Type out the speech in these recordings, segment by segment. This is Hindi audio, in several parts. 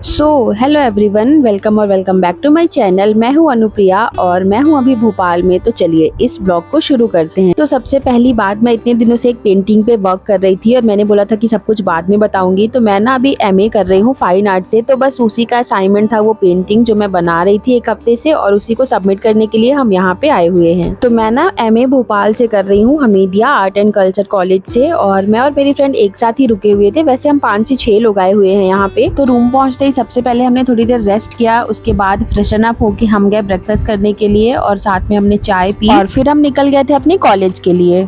सो हेलो एवरीवन, वेलकम और welcome back to my channel. मैं हूं अनुप्रिया और मैं हूं अभी भोपाल में। तो चलिए इस ब्लॉग को शुरू करते हैं। तो सबसे पहली बात, मैं इतने दिनों से एक पेंटिंग पे वर्क कर रही थी और मैंने बोला था कि सब कुछ बाद में बताऊंगी। तो मैं ना अभी एमए कर रही हूँ फाइन आर्ट से, तो बस उसी का असाइनमेंट था वो पेंटिंग जो मैं बना रही थी एक हफ्ते से, और उसी को सबमिट करने के लिए हम यहाँ पे आए हुए हैं। तो मैं ना एमए भोपाल से कर रही हूँ, Hamidia art and culture college से, और मैं और मेरी फ्रेंड एक साथ ही रुके हुए थे। वैसे हम 5 से 6 लोग आए हुए हैं यहाँ पे। तो रूम पहुँचते ही सबसे पहले हमने थोड़ी देर रेस्ट किया, उसके बाद फ्रेशन अप होके हम गए ब्रेकफास्ट करने के लिए और साथ में हमने चाय पी और फिर हम निकल गए थे अपने कॉलेज के लिए।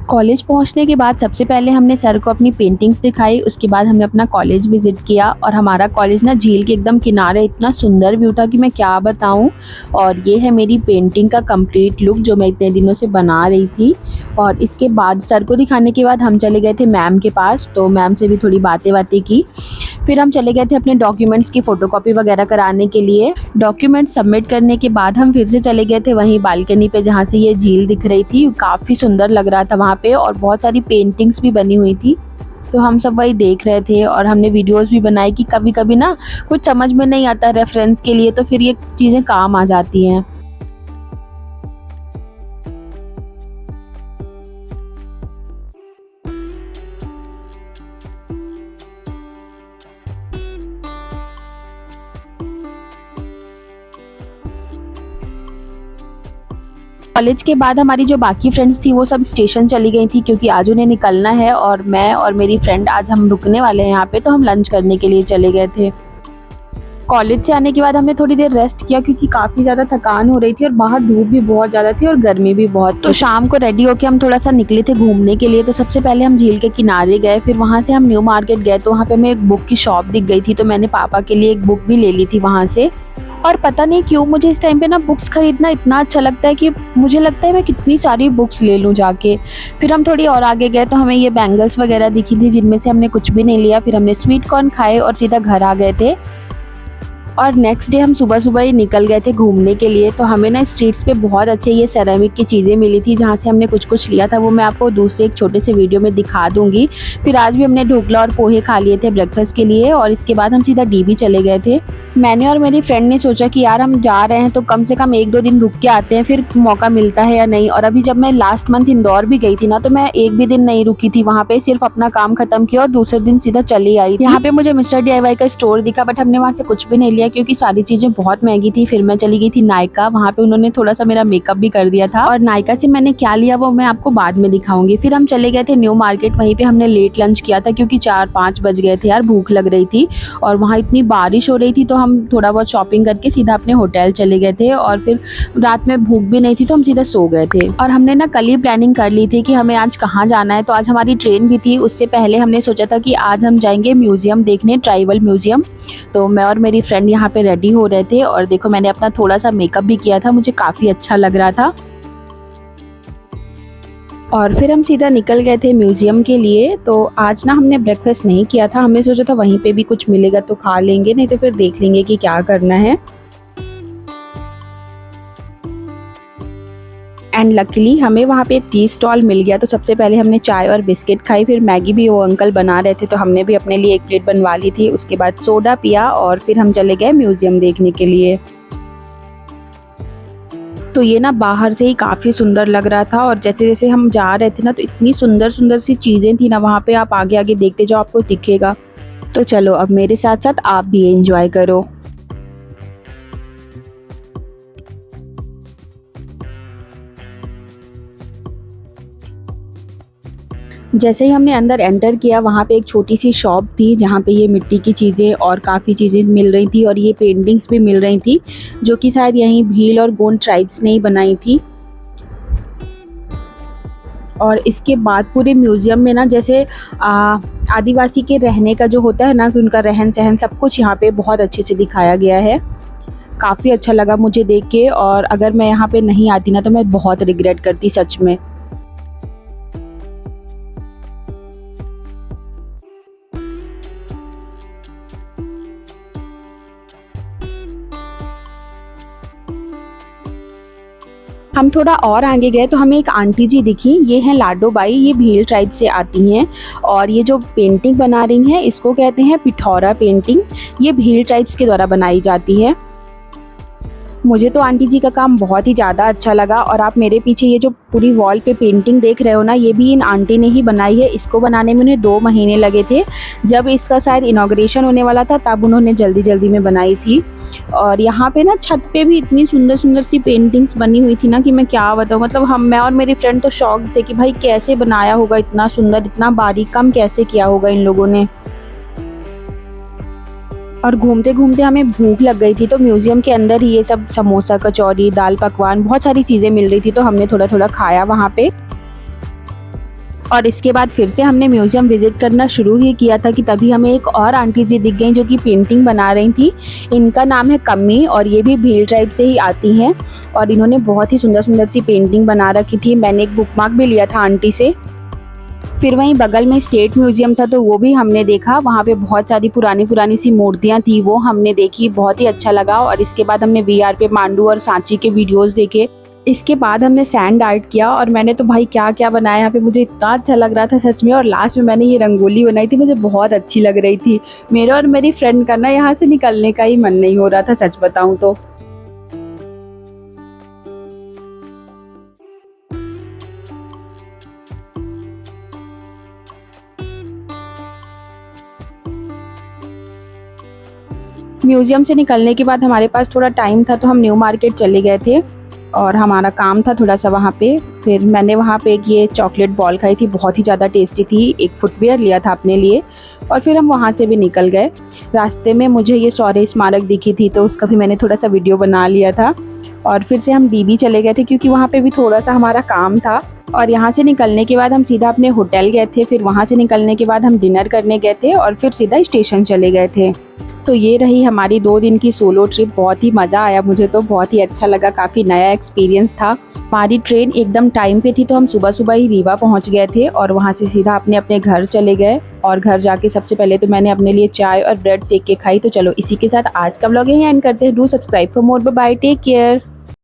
कॉलेज पहुंचने के बाद सबसे पहले हमने सर को अपनी पेंटिंग्स दिखाई, उसके बाद हमने अपना कॉलेज विजिट किया। और हमारा कॉलेज ना झील के एकदम किनारे, इतना सुंदर व्यू था कि मैं क्या बताऊं। और ये है मेरी पेंटिंग का कंप्लीट लुक जो मैं इतने दिनों से बना रही थी। और इसके बाद सर को दिखाने के बाद हम चले गए थे मैम के पास, तो मैम से भी थोड़ी बातें की। फिर हम चले गए थे अपने डॉक्यूमेंट्स की फ़ोटोकॉपी वगैरह कराने के लिए। डॉक्यूमेंट सबमिट करने के बाद हम फिर से चले गए थे वहीं बालकनी पे जहाँ से ये झील दिख रही थी। काफ़ी सुंदर लग रहा था वहाँ पे और बहुत सारी पेंटिंग्स भी बनी हुई थी। तो हम सब वही देख रहे थे और हमने वीडियोस भी बनाई कि कभी कभी ना कुछ समझ में नहीं आता रेफरेंस के लिए, तो फिर ये चीज़ें काम आ जाती हैं। कॉलेज के बाद हमारी जो बाकी फ्रेंड्स थी वो सब स्टेशन चली गई थी क्योंकि आज उन्हें निकलना है, और मैं और मेरी फ्रेंड आज हम रुकने वाले हैं यहाँ पे, तो हम लंच करने के लिए चले गए थे। कॉलेज से आने के बाद हमने थोड़ी देर रेस्ट किया क्योंकि काफ़ी ज़्यादा थकान हो रही थी और बाहर धूप भी बहुत ज़्यादा थी और गर्मी भी बहुत। तो शाम को रेडी होके हम थोड़ा सा निकले थे घूमने के लिए। तो सबसे पहले हम झील के किनारे गए, फिर वहाँ से हम न्यू मार्केट गए, तो वहाँ पे हमें एक बुक की शॉप दिख गई थी, तो मैंने पापा के लिए एक बुक भी ले ली थी वहाँ से। और पता नहीं क्यों मुझे इस टाइम पे ना बुक्स खरीदना इतना अच्छा लगता है कि मुझे लगता है मैं कितनी सारी बुक्स ले लूँ जाके। फिर हम थोड़ी और आगे गए तो हमें ये बैंगल्स वगैरह दिखी थी जिनमें से हमने कुछ भी नहीं लिया। फिर हमने स्वीट कॉर्न खाए और सीधा घर आ गए थे। और नेक्स्ट डे हम सुबह सुबह ही निकल गए थे घूमने के लिए। तो हमें ना स्ट्रीट्स पे बहुत अच्छे ये सेरेमिक की चीज़ें मिली थी जहाँ से हमने कुछ कुछ लिया था, वो मैं आपको दूसरे एक छोटे से वीडियो में दिखा दूंगी। फिर आज भी हमने ढोकला और पोहे खा लिए थे ब्रेकफास्ट के लिए, और इसके बाद हम सीधा डीबी चले गए थे। मैंने और मेरी फ्रेंड ने सोचा कि यार हम जा रहे हैं तो कम से कम 1-2 दिन रुक के आते हैं, फिर मौका मिलता है या नहीं। और अभी जब मैं लास्ट मंथ इंदौर भी गई थी ना, तो मैं एक भी दिन नहीं रुकी थी वहाँ पे, सिर्फ अपना काम खत्म किया और दूसरे दिन सीधा चली आई। यहाँ पे मुझे मिस्टर DIY का स्टोर दिखा, बट हमने वहाँ से कुछ भी नहीं लिया क्योंकि सारी चीजें बहुत महंगी थी। फिर मैं चली गई थी नायका, वहाँ पे उन्होंने थोड़ा सा मेरा मेकअप भी कर दिया था, और नायका से मैंने क्या लिया वो मैं आपको बाद में दिखाऊंगी। फिर हम चले गए थे न्यू मार्केट, वहीं पे हमने लेट लंच किया था क्योंकि 4-5 बज गए थे यार, भूख लग रही थी। और वहाँ इतनी बारिश हो रही थी तो हम थोड़ा बहुत शॉपिंग करके सीधा अपने होटल चले गए थे, और फिर रात में भूख भी नहीं थी तो हम सीधा सो गए थे। और हमने ना कल ही प्लानिंग कर ली थी कि हमें आज कहाँ जाना है, तो आज हमारी ट्रेन भी थी। उससे पहले हमने सोचा था कि आज हम जाएंगे म्यूजियम देखने, ट्राइबल म्यूजियम। तो मैं और मेरी फ्रेंड यहाँ पे रेडी हो रहे थे, और देखो मैंने अपना थोड़ा सा मेकअप भी किया था, मुझे काफ़ी अच्छा लग रहा था। और फिर हम सीधा निकल गए थे म्यूज़ियम के लिए। तो आज ना हमने ब्रेकफास्ट नहीं किया था, हमने सोचा था वहीं पे भी कुछ मिलेगा तो खा लेंगे, नहीं तो फिर देख लेंगे कि क्या करना है। एंड लकीली हमें वहाँ पे एक टी स्टॉल मिल गया, तो सबसे पहले हमने चाय और बिस्किट खाई, फिर मैगी भी वो अंकल बना रहे थे तो हमने भी अपने लिए एक प्लेट बनवा ली थी। उसके बाद सोडा पिया और फिर हम चले गए म्यूज़ियम देखने के लिए। तो ये ना बाहर से ही काफ़ी सुंदर लग रहा था, और जैसे जैसे हम जा रहे थे ना तो इतनी सुंदर सुंदर सी चीज़ें थी ना वहाँ पे, आप आगे आगे देखते जाओ आपको दिखेगा। तो चलो अब मेरे साथ साथ आप भी एंजॉय करो। जैसे ही हमने अंदर एंटर किया, वहाँ पे एक छोटी सी शॉप थी जहाँ पे ये मिट्टी की चीज़ें और काफ़ी चीज़ें मिल रही थी, और ये पेंटिंग्स भी मिल रही थी जो कि शायद यहीं भील और गोंड ट्राइब्स ने ही बनाई थी। और इसके बाद पूरे म्यूज़ियम में ना जैसे आदिवासी के रहने का जो होता है ना कि उनका रहन-सहन सब कुछ यहाँ पे बहुत अच्छे से दिखाया गया है। काफ़ी अच्छा लगा मुझे देख के, और अगर मैं यहाँ पे नहीं आती ना तो मैं बहुत रिग्रेट करती सच में। हम थोड़ा और आगे गए तो हमें एक आंटी जी दिखी, ये हैं लाडो बाई, ये भील ट्राइब से आती हैं और ये जो पेंटिंग बना रही हैं इसको कहते हैं पिठौरा पेंटिंग। ये भील ट्राइब्स के द्वारा बनाई जाती है। मुझे तो आंटी जी का काम बहुत ही ज़्यादा अच्छा लगा, और आप मेरे पीछे ये जो पूरी वॉल पे पेंटिंग देख रहे हो ना, ये भी इन आंटी ने ही बनाई है। इसको बनाने में उन्हें 2 महीने लगे थे। जब इसका शायद इनॉग्रेशन होने वाला था तब उन्होंने जल्दी-जल्दी में बनाई थी। और यहाँ पे ना छत पे भी इतनी सुंदर-सुंदर सी पेंटिंग्स बनी हुई थी ना कि मैं क्या बताऊँ। मतलब मैं और मेरी फ्रेंड तो शॉक्ड थे कि भाई कैसे बनाया होगा इतना सुंदर, इतना बारीक काम कैसे किया होगा इन लोगों ने। और घूमते-घूमते हमें भूख लग गई थी, तो म्यूज़ियम के अंदर ही ये सब समोसा, कचौरी, दाल पकवान बहुत सारी चीज़ें मिल रही थी, तो हमने थोड़ा-थोड़ा खाया वहाँ पे। और इसके बाद फिर से हमने म्यूज़ियम विज़िट करना शुरू ही किया था कि तभी हमें एक और आंटी जी दिख गईं जो कि पेंटिंग बना रही थी। इनका नाम है कम्मी और ये भी भील ट्राइब से ही आती हैं, और इन्होंने बहुत ही सुंदर-सुंदर सी पेंटिंग बना रखी थी। मैंने एक बुकमार्क भी लिया था आंटी से। फिर वहीं बगल में स्टेट म्यूज़ियम था तो वो भी हमने देखा। वहाँ पे बहुत सारी पुरानी-पुरानी सी मूर्तियाँ थी, वो हमने देखी, बहुत ही अच्छा लगा। और इसके बाद हमने वीआर पे मांडू और सांची के वीडियोज़ देखे। इसके बाद हमने सैंड आर्ट किया, और मैंने तो भाई क्या-क्या बनाया यहाँ पे, मुझे इतना अच्छा लग रहा था सच में। और लास्ट में मैंने ये रंगोली बनाई थी, मुझे बहुत अच्छी लग रही थी। मेरा और मेरी फ्रेंड का ना यहाँ से निकलने का ही मन नहीं हो रहा था सच बताऊँ तो। म्यूज़ियम से निकलने के बाद हमारे पास थोड़ा टाइम था तो हम न्यू मार्केट चले गए थे, और हमारा काम था थोड़ा-सा वहाँ पे। फिर मैंने वहाँ पे एक ये चॉकलेट बॉल खाई थी, बहुत ही ज़्यादा टेस्टी थी। एक फुटवियर लिया था अपने लिए, और फिर हम वहाँ से भी निकल गए। रास्ते में मुझे ये शौर्य स्मारक दिखी थी तो उसका भी मैंने थोड़ा-सा वीडियो बना लिया था। और फिर से हम डीबी चले गए थे क्योंकि वहाँ पे भी थोड़ा-सा हमारा काम था। और यहाँ से निकलने के बाद हम सीधा अपने होटल गए थे। फिर वहाँ से निकलने के बाद हम डिनर करने गए थे और फिर सीधा स्टेशन चले गए थे। तो ये रही हमारी 2 दिन की सोलो ट्रिप। बहुत ही मज़ा आया, मुझे तो बहुत ही अच्छा लगा, काफ़ी नया एक्सपीरियंस था। हमारी ट्रेन एकदम टाइम पे थी तो हम सुबह-सुबह ही रीवा पहुँच गए थे, और वहाँ से सीधा अपने-अपने घर चले गए। और घर जाके सबसे पहले तो मैंने अपने लिए चाय और ब्रेड सेक के खाई। तो चलो इसी के साथ आज का व्लॉग यहीं एंड करते हैं। Do subscribe for more. Bye bye, take care.